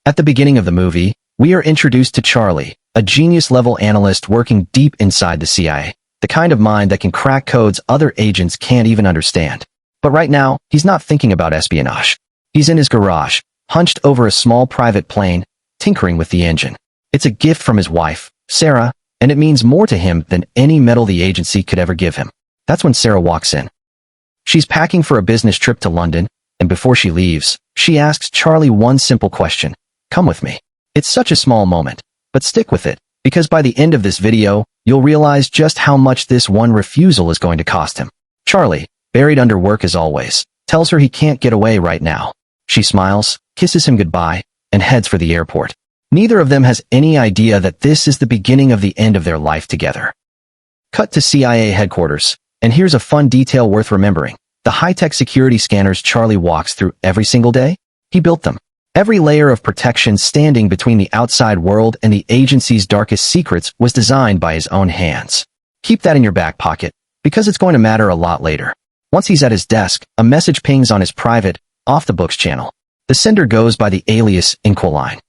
At the beginning of the movie, we are introduced to Charlie, a genius-level analyst working deep inside the CIA, the kind of mind that can crack codes other agents can't even understand. But right now, he's not thinking about espionage. He's in his garage, hunched over a small private plane, tinkering with the engine. It's a gift from his wife, Sarah, and it means more to him than any medal the agency could ever give him. That's when Sarah walks in. She's packing for a business trip to London, and before she leaves, she asks Charlie one simple question. Come with me. It's such a small moment, but stick with it, because by the end of this video, you'll realize just how much this one refusal is going to cost him. Charlie, buried under work as always, tells her he can't get away right now. She smiles, kisses him goodbye, and heads for the airport. Neither of them has any idea that this is the beginning of the end of their life together. Cut to CIA headquarters, and here's a fun detail worth remembering. The high-tech security scanners Charlie walks through every single day, he built them. Every layer of protection standing between the outside world and the agency's darkest secrets was designed by his own hands. Keep that in your back pocket, because it's going to matter a lot later. Once he's at his desk, a message pings on his private, off-the-books channel. The sender goes by the alias Inquiline.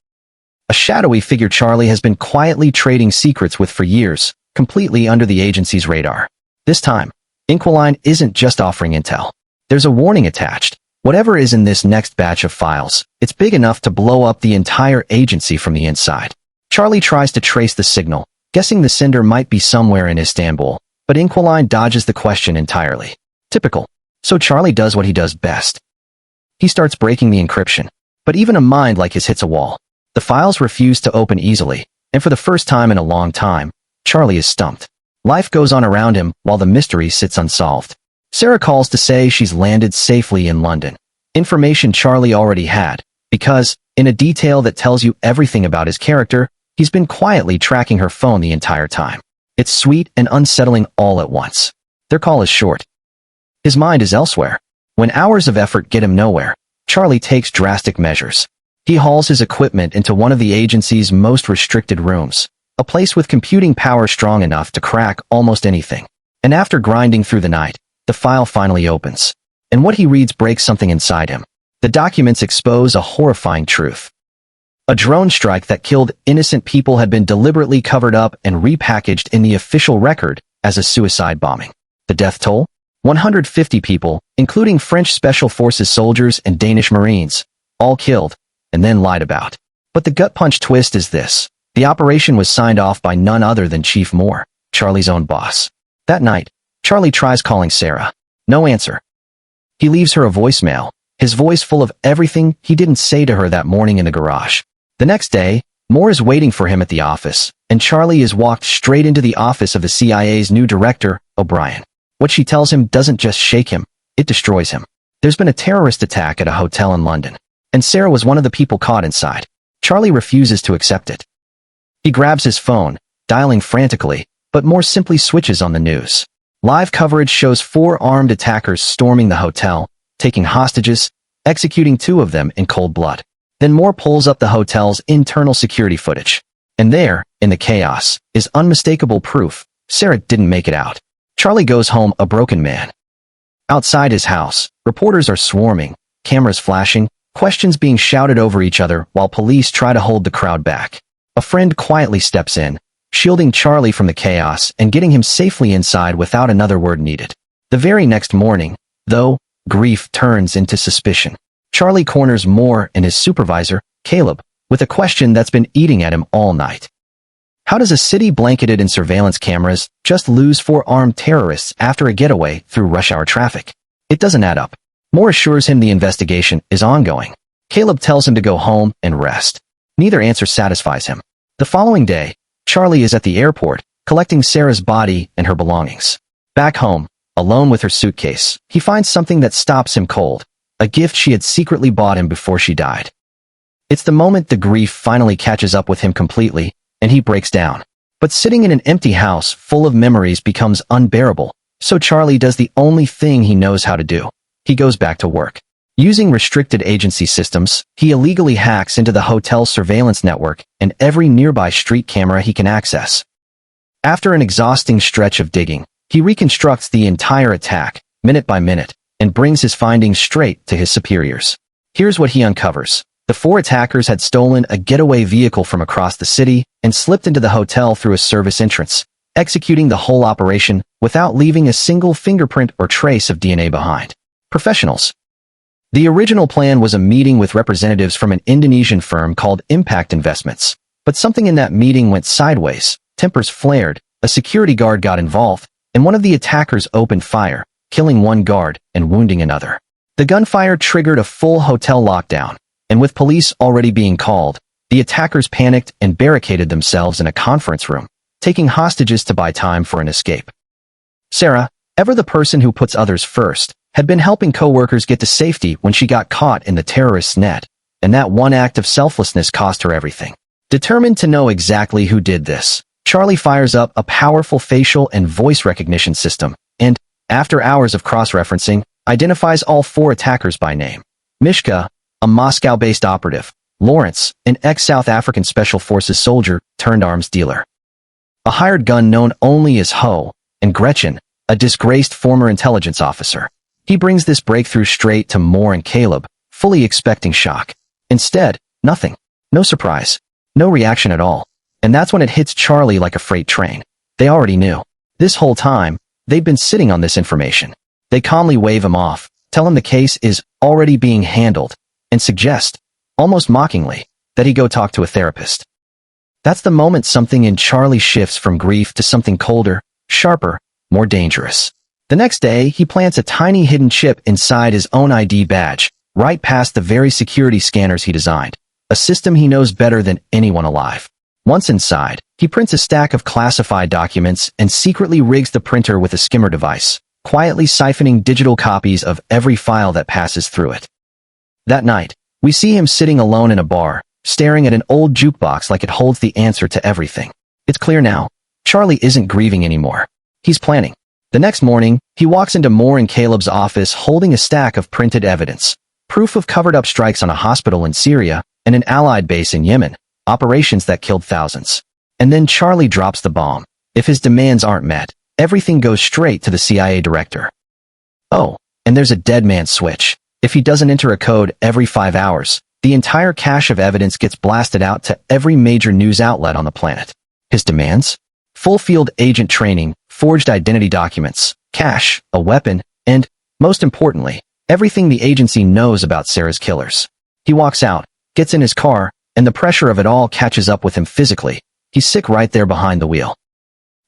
A shadowy figure Charlie has been quietly trading secrets with for years, completely under the agency's radar. This time, Inquiline isn't just offering intel. There's a warning attached. Whatever is in this next batch of files, it's big enough to blow up the entire agency from the inside. Charlie tries to trace the signal, guessing the sender might be somewhere in Istanbul, but Inquiline dodges the question entirely. Typical. So Charlie does what he does best. He starts breaking the encryption, but even a mind like his hits a wall. The files refuse to open easily, and for the first time in a long time, Charlie is stumped. Life goes on around him while the mystery sits unsolved. Sarah calls to say she's landed safely in London. Information Charlie already had, because, in a detail that tells you everything about his character, he's been quietly tracking her phone the entire time. It's sweet and unsettling all at once. Their call is short. His mind is elsewhere. When hours of effort get him nowhere, Charlie takes drastic measures. He hauls his equipment into one of the agency's most restricted rooms, a place with computing power strong enough to crack almost anything. And after grinding through the night, the file finally opens. And what he reads breaks something inside him. The documents expose a horrifying truth. A drone strike that killed innocent people had been deliberately covered up and repackaged in the official record as a suicide bombing. The death toll? 150 people, including French Special Forces soldiers and Danish Marines, all killed, and then lied about. But the gut-punch twist is this. The operation was signed off by none other than Chief Moore, Charlie's own boss. That night, Charlie tries calling Sarah. No answer. He leaves her a voicemail, his voice full of everything he didn't say to her that morning in the garage. The next day, Moore is waiting for him at the office, and Charlie is walked straight into the office of the CIA's new director, O'Brien. What she tells him doesn't just shake him, it destroys him. There's been a terrorist attack at a hotel in London, and Sarah was one of the people caught inside. Charlie refuses to accept it. He grabs his phone, dialing frantically, but Moore simply switches on the news. Live coverage shows 4 armed attackers storming the hotel, taking hostages, executing 2 of them in cold blood. Then Moore pulls up the hotel's internal security footage. And there, in the chaos, is unmistakable proof Sarah didn't make it out. Charlie goes home a broken man. Outside his house, reporters are swarming, cameras flashing, questions being shouted over each other while police try to hold the crowd back. A friend quietly steps in, shielding Charlie from the chaos and getting him safely inside without another word needed. The very next morning, though, grief turns into suspicion. Charlie corners Moore and his supervisor, Caleb, with a question that's been eating at him all night. How does a city blanketed in surveillance cameras just lose 4 armed terrorists after a getaway through rush hour traffic? It doesn't add up. Moore assures him the investigation is ongoing. Caleb tells him to go home and rest. Neither answer satisfies him. The following day, Charlie is at the airport, collecting Sarah's body and her belongings. Back home, alone with her suitcase, he finds something that stops him cold, a gift she had secretly bought him before she died. It's the moment the grief finally catches up with him completely, and he breaks down. But sitting in an empty house full of memories becomes unbearable, so Charlie does the only thing he knows how to do. He goes back to work. Using restricted agency systems, he illegally hacks into the hotel's surveillance network and every nearby street camera he can access. After an exhausting stretch of digging, he reconstructs the entire attack, minute by minute, and brings his findings straight to his superiors. Here's what he uncovers. The four attackers had stolen a getaway vehicle from across the city and slipped into the hotel through a service entrance, executing the whole operation without leaving a single fingerprint or trace of DNA behind. Professionals. The original plan was a meeting with representatives from an Indonesian firm called Impact Investments, but something in that meeting went sideways, tempers flared, a security guard got involved, and one of the attackers opened fire, killing one guard and wounding another. The gunfire triggered a full hotel lockdown, and with police already being called, the attackers panicked and barricaded themselves in a conference room, taking hostages to buy time for an escape. Sarah, ever the person who puts others first, had been helping co-workers get to safety when she got caught in the terrorists' net, and that one act of selflessness cost her everything. Determined to know exactly who did this, Charlie fires up a powerful facial and voice recognition system, and, after hours of cross-referencing, identifies all four attackers by name. Mishka, a Moscow-based operative. Lawrence, an ex-South African Special Forces soldier turned arms dealer. A hired gun known only as Ho, and Gretchen, a disgraced former intelligence officer. He brings this breakthrough straight to Moore and Caleb, fully expecting shock. Instead, nothing. No surprise. No reaction at all. And that's when it hits Charlie like a freight train. They already knew. This whole time, they'd been sitting on this information. They calmly wave him off, tell him the case is already being handled, and suggest, almost mockingly, that he go talk to a therapist. That's the moment something in Charlie shifts from grief to something colder, sharper, more dangerous. The next day, he plants a tiny hidden chip inside his own ID badge, right past the very security scanners he designed, a system he knows better than anyone alive. Once inside, he prints a stack of classified documents and secretly rigs the printer with a skimmer device, quietly siphoning digital copies of every file that passes through it. That night, we see him sitting alone in a bar, staring at an old jukebox like it holds the answer to everything. It's clear now. Charlie isn't grieving anymore. He's planning. The next morning, he walks into Moore and Caleb's office holding a stack of printed evidence, proof of covered-up strikes on a hospital in Syria and an Allied base in Yemen, operations that killed thousands. And then Charlie drops the bomb. If his demands aren't met, everything goes straight to the CIA director. Oh, and there's a dead man's switch. If he doesn't enter a code every 5 hours, the entire cache of evidence gets blasted out to every major news outlet on the planet. His demands? Full field agent training, forged identity documents, cash, a weapon, and, most importantly, everything the agency knows about Sarah's killers. He walks out, gets in his car, and the pressure of it all catches up with him physically. He's sick right there behind the wheel.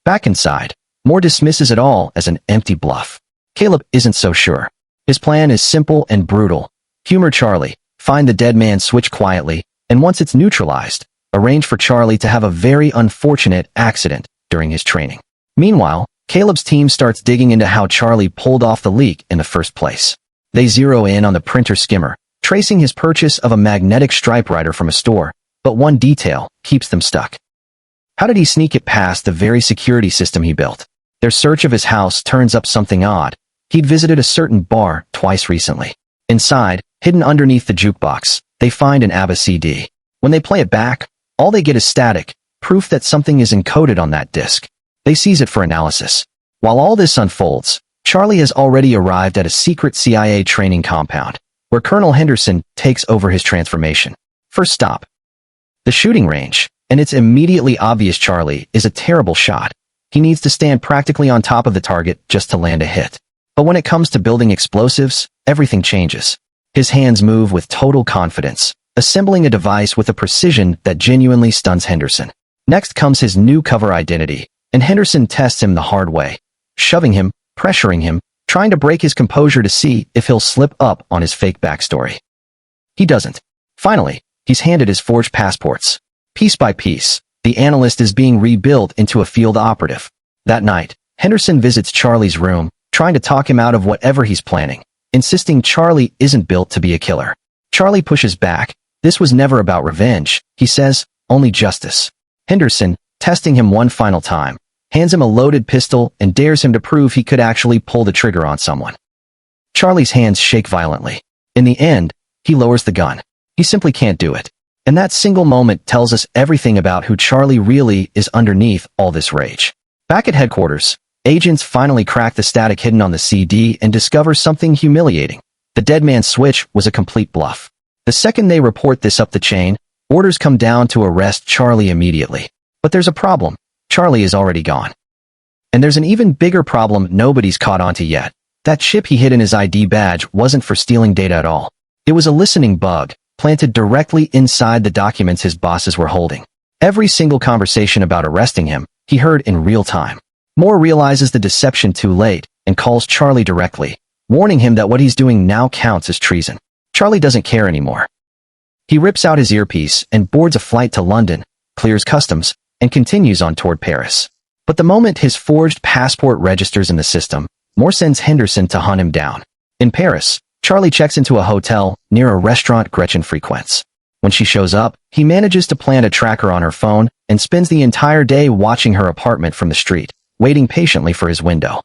Back inside, Moore dismisses it all as an empty bluff. Caleb isn't so sure. His plan is simple and brutal. Humor Charlie, find the dead man's switch quietly, and once it's neutralized, arrange for Charlie to have a very unfortunate accident during his training. Meanwhile, Caleb's team starts digging into how Charlie pulled off the leak in the first place. They zero in on the printer skimmer, tracing his purchase of a magnetic stripe writer from a store, but one detail keeps them stuck. How did he sneak it past the very security system he built? Their search of his house turns up something odd. He'd visited a certain bar twice recently. Inside, hidden underneath the jukebox, they find an ABBA CD. When they play it back, all they get is static, proof that something is encoded on that disc. They seize it for analysis. While all this unfolds, Charlie has already arrived at a secret CIA training compound, where Colonel Henderson takes over his transformation. First stop. The shooting range, and it's immediately obvious Charlie is a terrible shot. He needs to stand practically on top of the target just to land a hit. But when it comes to building explosives, everything changes. His hands move with total confidence, assembling a device with a precision that genuinely stuns Henderson. Next comes his new cover identity, and Henderson tests him the hard way, shoving him, pressuring him, trying to break his composure to see if he'll slip up on his fake backstory. He doesn't. Finally, he's handed his forged passports. Piece by piece, the analyst is being rebuilt into a field operative. That night, Henderson visits Charlie's room, trying to talk him out of whatever he's planning, insisting Charlie isn't built to be a killer. Charlie pushes back. This was never about revenge, he says, only justice. Henderson, testing him one final time, hands him a loaded pistol and dares him to prove he could actually pull the trigger on someone. Charlie's hands shake violently. In the end, he lowers the gun. He simply can't do it. And that single moment tells us everything about who Charlie really is underneath all this rage. Back at headquarters, agents finally crack the static hidden on the CD and discover something humiliating. The dead man's switch was a complete bluff. The second they report this up the chain, orders come down to arrest Charlie immediately. But there's a problem. Charlie is already gone. And there's an even bigger problem nobody's caught onto yet. That chip he hid in his ID badge wasn't for stealing data at all. It was a listening bug, planted directly inside the documents his bosses were holding. Every single conversation about arresting him, he heard in real time. Moore realizes the deception too late and calls Charlie directly, warning him that what he's doing now counts as treason. Charlie doesn't care anymore. He rips out his earpiece and boards a flight to London, clears customs, and continues on toward Paris. But the moment his forged passport registers in the system, Moore sends Henderson to hunt him down. In Paris, Charlie checks into a hotel near a restaurant Gretchen frequents. When she shows up, he manages to plant a tracker on her phone and spends the entire day watching her apartment from the street, waiting patiently for his window.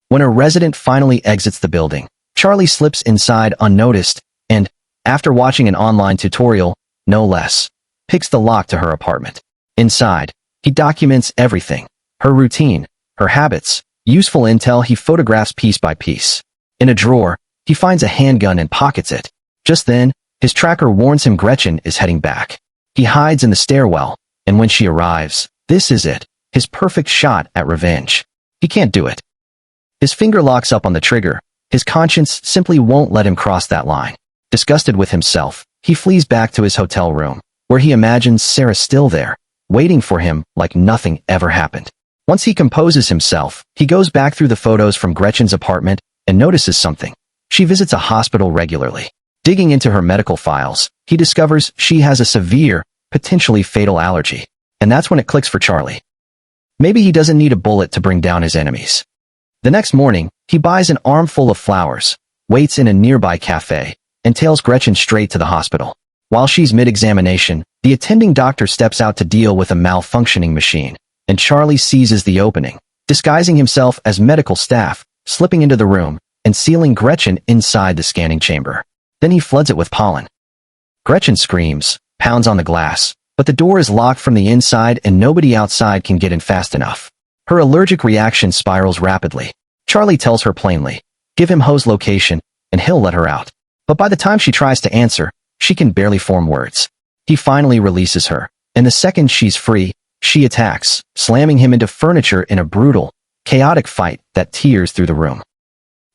When a resident finally exits the building, Charlie slips inside unnoticed and, after watching an online tutorial, no less, picks the lock to her apartment. Inside, he documents everything, her routine, her habits, useful intel he photographs piece by piece. In a drawer, he finds a handgun and pockets it. Just then, his tracker warns him Gretchen is heading back. He hides in the stairwell, and when she arrives, this is it, his perfect shot at revenge. He can't do it. His finger locks up on the trigger. His conscience simply won't let him cross that line. Disgusted with himself, he flees back to his hotel room, where he imagines Sarah still there, waiting for him like nothing ever happened. Once he composes himself, he goes back through the photos from Gretchen's apartment and notices something. She visits a hospital regularly. Digging into her medical files, he discovers she has a severe, potentially fatal allergy. And that's when it clicks for Charlie. Maybe he doesn't need a bullet to bring down his enemies. The next morning, he buys an armful of flowers, waits in a nearby cafe, and tails Gretchen straight to the hospital. While she's mid-examination, the attending doctor steps out to deal with a malfunctioning machine, and Charlie seizes the opening, disguising himself as medical staff, slipping into the room, and sealing Gretchen inside the scanning chamber. Then he floods it with pollen. Gretchen screams, pounds on the glass, but the door is locked from the inside and nobody outside can get in fast enough. Her allergic reaction spirals rapidly. Charlie tells her plainly, give him Ho's location, and he'll let her out. But by the time she tries to answer, she can barely form words. He finally releases her, and the second she's free, she attacks, slamming him into furniture in a brutal, chaotic fight that tears through the room.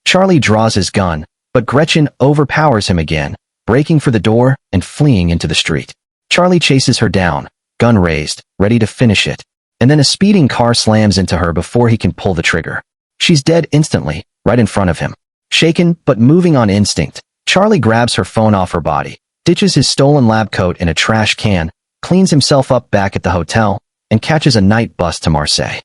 Charlie draws his gun, but Gretchen overpowers him again, breaking for the door and fleeing into the street. Charlie chases her down, gun raised, ready to finish it, and then a speeding car slams into her before he can pull the trigger. She's dead instantly, right in front of him. Shaken but moving on instinct, Charlie grabs her phone off her body, ditches his stolen lab coat in a trash can, cleans himself up back at the hotel, and catches a night bus to Marseille.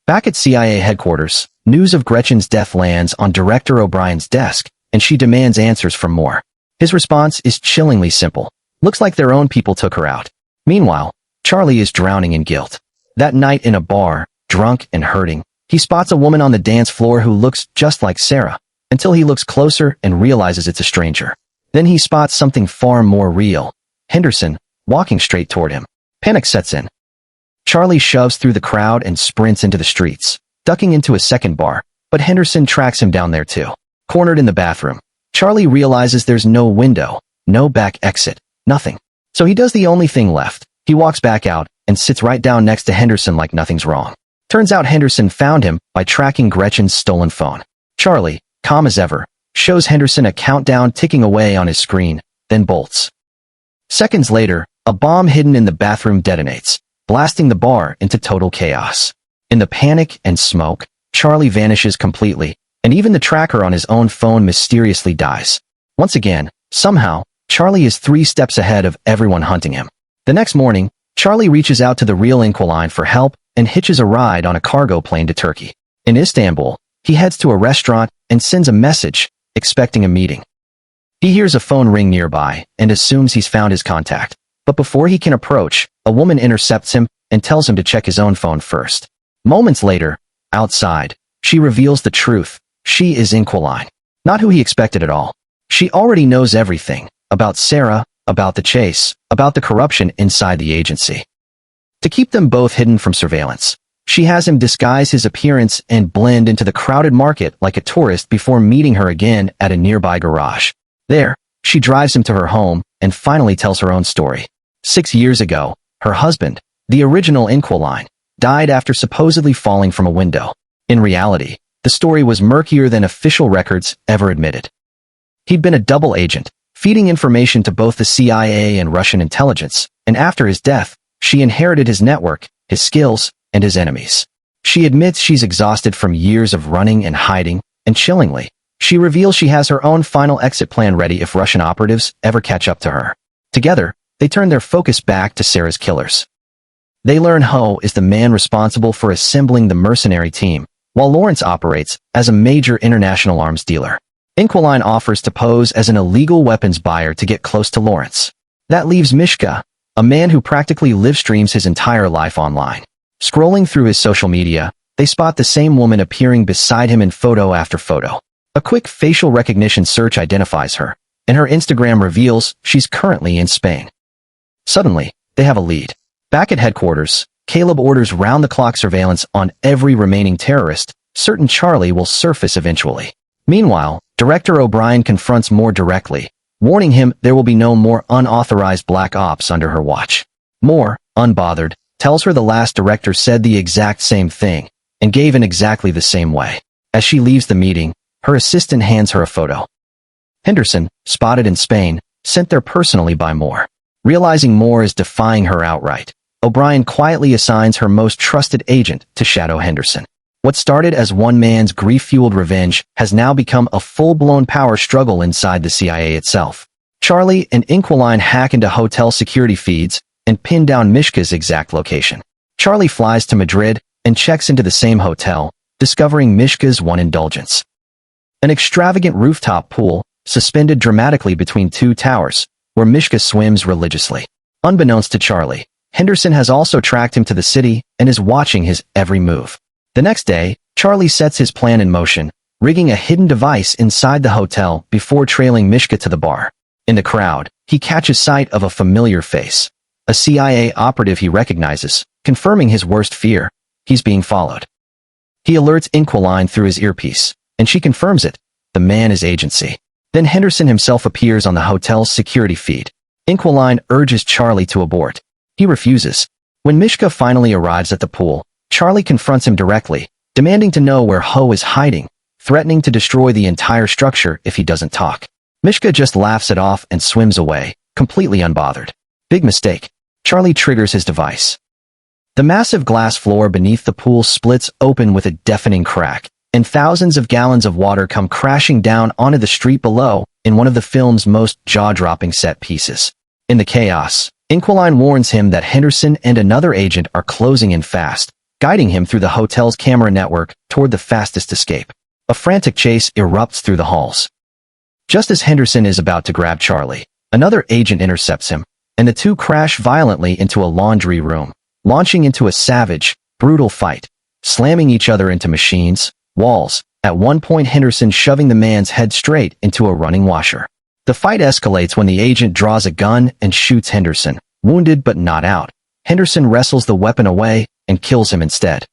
Back at CIA headquarters, news of Gretchen's death lands on Director O'Brien's desk, and she demands answers from Moore. His response is chillingly simple. Looks like their own people took her out. Meanwhile, Charlie is drowning in guilt. That night in a bar, drunk and hurting, he spots a woman on the dance floor who looks just like Sarah, until he looks closer and realizes it's a stranger. Then he spots something far more real. Henderson, walking straight toward him. Panic sets in. Charlie shoves through the crowd and sprints into the streets, ducking into a second bar, but Henderson tracks him down there too. Cornered in the bathroom, Charlie realizes there's no window, no back exit, nothing. So he does the only thing left. He walks back out and sits right down next to Henderson like nothing's wrong. Turns out Henderson found him by tracking Gretchen's stolen phone. Charlie, calm as ever, shows Henderson a countdown ticking away on his screen, then bolts. Seconds later, a bomb hidden in the bathroom detonates, blasting the bar into total chaos. In the panic and smoke, Charlie vanishes completely, and even the tracker on his own phone mysteriously dies. Once again, somehow, Charlie is 3 steps ahead of everyone hunting him. The next morning, Charlie reaches out to the real Inquiline for help and hitches a ride on a cargo plane to Turkey. In Istanbul, he heads to a restaurant and sends a message, expecting a meeting. He hears a phone ring nearby and assumes he's found his contact. But before he can approach, a woman intercepts him and tells him to check his own phone first. Moments later, outside, she reveals the truth. She is Inquiline. Not who he expected at all. She already knows everything about Sarah, about the chase, about the corruption inside the agency. To keep them both hidden from surveillance, she has him disguise his appearance and blend into the crowded market like a tourist before meeting her again at a nearby garage. There, She drives him to her home and finally tells her own story. 6 years ago, her husband, the original Inqualine, died after supposedly falling from a window. In reality, the story was murkier than official records ever admitted. He'd been a double agent, feeding information to both the CIA and Russian intelligence, and after his death, she inherited his network, his skills, and his enemies. She admits she's exhausted from years of running and hiding, and chillingly, she reveals she has her own final exit plan ready if Russian operatives ever catch up to her. Together, they turn their focus back to Sarah's killers. They learn Ho is the man responsible for assembling the mercenary team, while Lawrence operates as a major international arms dealer. Inqualine offers to pose as an illegal weapons buyer to get close to Lawrence. That leaves Mishka, a man who practically live streams his entire life online. Scrolling through his social media, they spot the same woman appearing beside him in photo after photo. A quick facial recognition search identifies her, and her Instagram reveals she's currently in Spain. Suddenly, they have a lead. Back at headquarters, Caleb orders round-the-clock surveillance on every remaining terrorist, certain Charlie will surface eventually. Meanwhile, Director O'Brien confronts Moore directly, warning him there will be no more unauthorized black ops under her watch. Moore, unbothered, tells her the last director said the exact same thing, and gave in exactly the same way. As she leaves the meeting, her assistant hands her a photo. Henderson, spotted in Spain, sent there personally by Moore. Realizing Moore is defying her outright, O'Brien quietly assigns her most trusted agent to shadow Henderson. What started as one man's grief-fueled revenge has now become a full-blown power struggle inside the CIA itself. Charlie and Inqualine hack into hotel security feeds and pin down Mishka's exact location. Charlie flies to Madrid and checks into the same hotel, discovering Mishka's one indulgence. An extravagant rooftop pool, suspended dramatically between two towers, where Mishka swims religiously. Unbeknownst to Charlie, Henderson has also tracked him to the city and is watching his every move. The next day, Charlie sets his plan in motion, rigging a hidden device inside the hotel before trailing Mishka to the bar. In the crowd, he catches sight of a familiar face. A CIA operative he recognizes, confirming his worst fear. He's being followed. He alerts Inqualine through his earpiece, and she confirms it. The man is agency. Then Henderson himself appears on the hotel's security feed. Inqualine urges Charlie to abort. He refuses. When Mishka finally arrives at the pool, Charlie confronts him directly, demanding to know where Ho is hiding, threatening to destroy the entire structure if he doesn't talk. Mishka just laughs it off and swims away, completely unbothered. Big mistake. Charlie triggers his device. The massive glass floor beneath the pool splits open with a deafening crack, and thousands of gallons of water come crashing down onto the street below in one of the film's most jaw-dropping set pieces. In the chaos, Inqualine warns him that Henderson and another agent are closing in fast, guiding him through the hotel's camera network toward the fastest escape. A frantic chase erupts through the halls. Just as Henderson is about to grab Charlie, another agent intercepts him, and the two crash violently into a laundry room, launching into a savage, brutal fight, slamming each other into machines, walls, at one point Henderson shoving the man's head straight into a running washer. The fight escalates when the agent draws a gun and shoots Henderson, wounded but not out. Henderson wrestles the weapon away and kills him instead.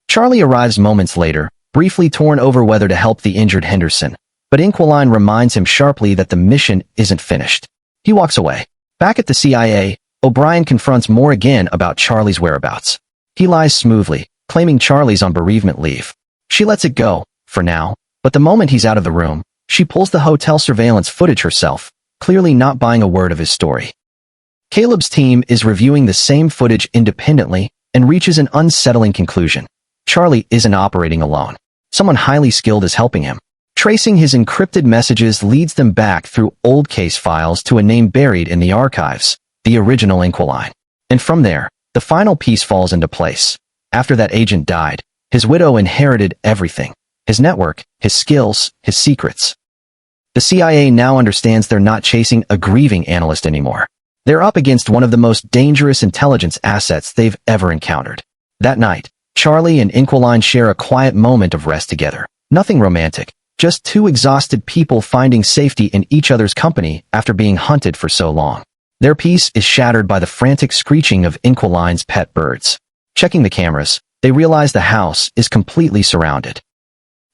Charlie arrives moments later, briefly torn over whether to help the injured Henderson, but Inqualine reminds him sharply that the mission isn't finished. He walks away. Back at the CIA, O'Brien confronts Moore again about Charlie's whereabouts. He lies smoothly, claiming Charlie's on bereavement leave. She lets it go, for now, but the moment he's out of the room, she pulls the hotel surveillance footage herself, clearly not buying a word of his story. Caleb's team is reviewing the same footage independently and reaches an unsettling conclusion. Charlie isn't operating alone. Someone highly skilled is helping him. Tracing his encrypted messages leads them back through old case files to a name buried in the archives, the original Inqualine. And from there, the final piece falls into place. After that agent died, his widow inherited everything. His network, his skills, his secrets. The CIA now understands they're not chasing a grieving analyst anymore. They're up against one of the most dangerous intelligence assets they've ever encountered. That night, Charlie and Inqualine share a quiet moment of rest together. Nothing romantic, just two exhausted people finding safety in each other's company after being hunted for so long. Their peace is shattered by the frantic screeching of Inqualine's pet birds. Checking the cameras, they realize the house is completely surrounded.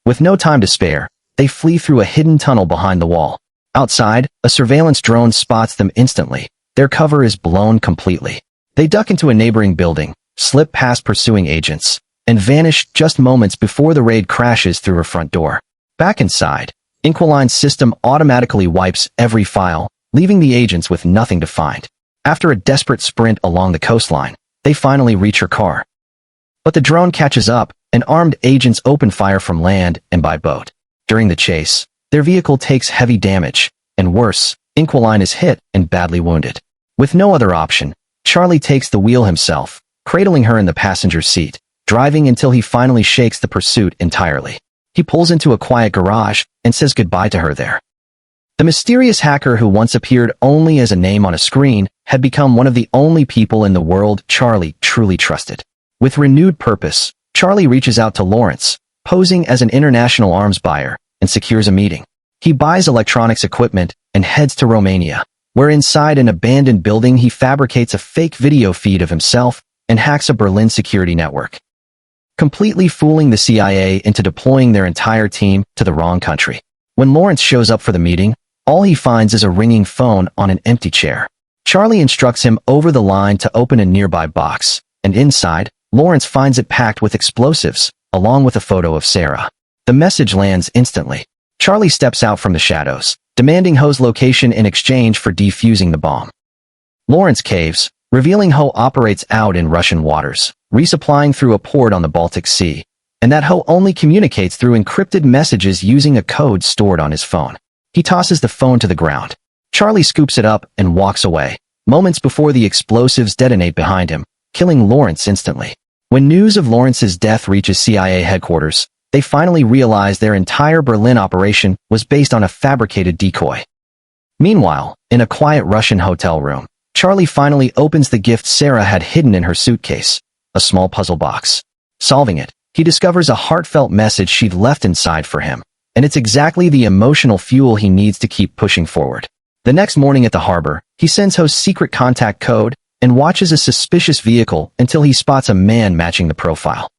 With no time to spare, they flee through a hidden tunnel behind the wall. Outside, a surveillance drone spots them instantly. Their cover is blown completely. They duck into a neighboring building, slip past pursuing agents, and vanish just moments before the raid crashes through her front door. Back inside, Inquiline's system automatically wipes every file, leaving the agents with nothing to find. After a desperate sprint along the coastline, they finally reach her car. But the drone catches up, and armed agents open fire from land and by boat. During the chase, their vehicle takes heavy damage, and worse, Inquiline is hit and badly wounded. With no other option, Charlie takes the wheel himself, cradling her in the passenger seat, driving until he finally shakes the pursuit entirely. He pulls into a quiet garage and says goodbye to her there. The mysterious hacker who once appeared only as a name on a screen had become one of the only people in the world Charlie truly trusted. With renewed purpose, Charlie reaches out to Lawrence, posing as an international arms buyer, and secures a meeting. He buys electronics equipment and heads to Romania, where inside an abandoned building he fabricates a fake video feed of himself and hacks a Berlin security network, completely fooling the CIA into deploying their entire team to the wrong country. When Lawrence shows up for the meeting, all he finds is a ringing phone on an empty chair. Charlie instructs him over the line to open a nearby box, and inside, Lawrence finds it packed with explosives, along with a photo of Sarah. The message lands instantly. Charlie steps out from the shadows, demanding Ho's location in exchange for defusing the bomb. Lawrence caves, revealing Ho operates out in Russian waters, resupplying through a port on the Baltic Sea, and that Ho only communicates through encrypted messages using a code stored on his phone. He tosses the phone to the ground. Charlie scoops it up and walks away, moments before the explosives detonate behind him, killing Lawrence instantly. When news of Lawrence's death reaches CIA headquarters, they finally realize their entire Berlin operation was based on a fabricated decoy. Meanwhile, in a quiet Russian hotel room, Charlie finally opens the gift Sarah had hidden in her suitcase, a small puzzle box. Solving it, he discovers a heartfelt message she'd left inside for him, and it's exactly the emotional fuel he needs to keep pushing forward. The next morning at the harbor, he sends Ho's secret contact code and watches a suspicious vehicle until he spots a man matching the profile.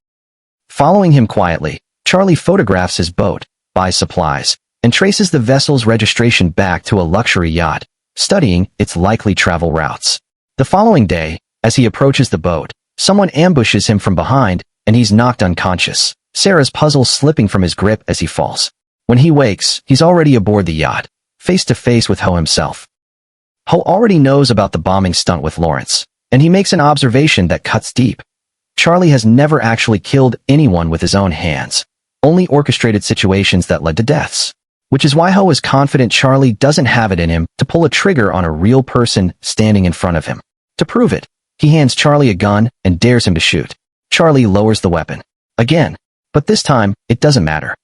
Following him quietly, Charlie photographs his boat, buys supplies, and traces the vessel's registration back to a luxury yacht, studying its likely travel routes. The following day, as he approaches the boat, someone ambushes him from behind, and he's knocked unconscious, Sarah's puzzle slipping from his grip as he falls. When he wakes, he's already aboard the yacht, face to face with Ho himself. Ho already knows about the bombing stunt with Lawrence, and he makes an observation that cuts deep. Charlie has never actually killed anyone with his own hands, only orchestrated situations that led to deaths. Which is why Ho is confident Charlie doesn't have it in him to pull a trigger on a real person standing in front of him. To prove it, he hands Charlie a gun and dares him to shoot. Charlie lowers the weapon. Again, but this time, it doesn't matter.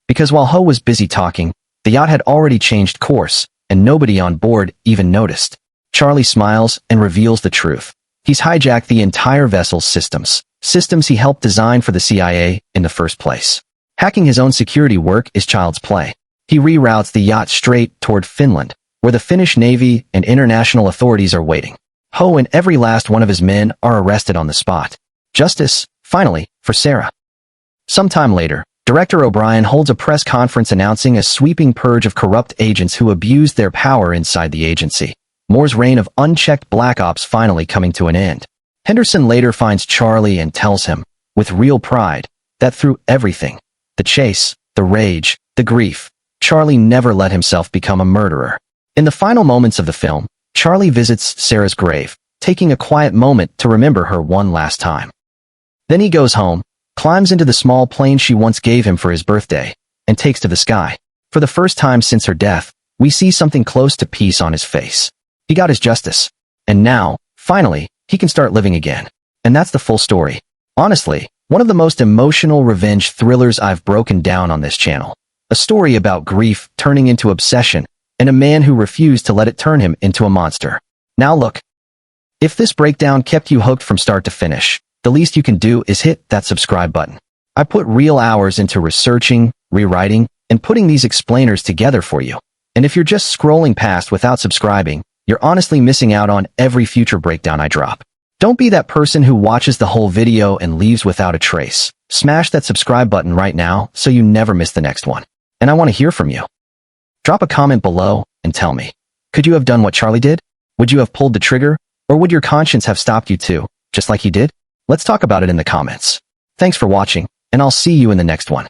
Because while Ho was busy talking, the yacht had already changed course, and nobody on board even noticed. Charlie smiles and reveals the truth. He's hijacked the entire vessel's systems he helped design for the CIA in the first place. Hacking his own security work is child's play. He reroutes the yacht straight toward Finland, where the Finnish Navy and international authorities are waiting. Ho and every last one of his men are arrested on the spot. Justice, finally, for Sarah. Sometime later, Director O'Brien holds a press conference announcing a sweeping purge of corrupt agents who abused their power inside the agency. Moore's reign of unchecked black ops finally coming to an end. Henderson later finds Charlie and tells him, with real pride, that through everything, the chase, the rage, the grief, Charlie never let himself become a murderer. In the final moments of the film, Charlie visits Sarah's grave, taking a quiet moment to remember her one last time. Then he goes home, climbs into the small plane she once gave him for his birthday, and takes to the sky. For the first time since her death, we see something close to peace on his face. He got his justice. And now, finally, he can start living again. And that's the full story. Honestly, one of the most emotional revenge thrillers I've broken down on this channel. A story about grief turning into obsession, and a man who refused to let it turn him into a monster. Now look. If this breakdown kept you hooked from start to finish, the least you can do is hit that subscribe button. I put real hours into researching, rewriting, and putting these explainers together for you. And if you're just scrolling past without subscribing, you're honestly missing out on every future breakdown I drop. Don't be that person who watches the whole video and leaves without a trace. Smash that subscribe button right now so you never miss the next one. And I want to hear from you. Drop a comment below and tell me. Could you have done what Charlie did? Would you have pulled the trigger? Or would your conscience have stopped you too, just like he did? Let's talk about it in the comments. Thanks for watching, and I'll see you in the next one.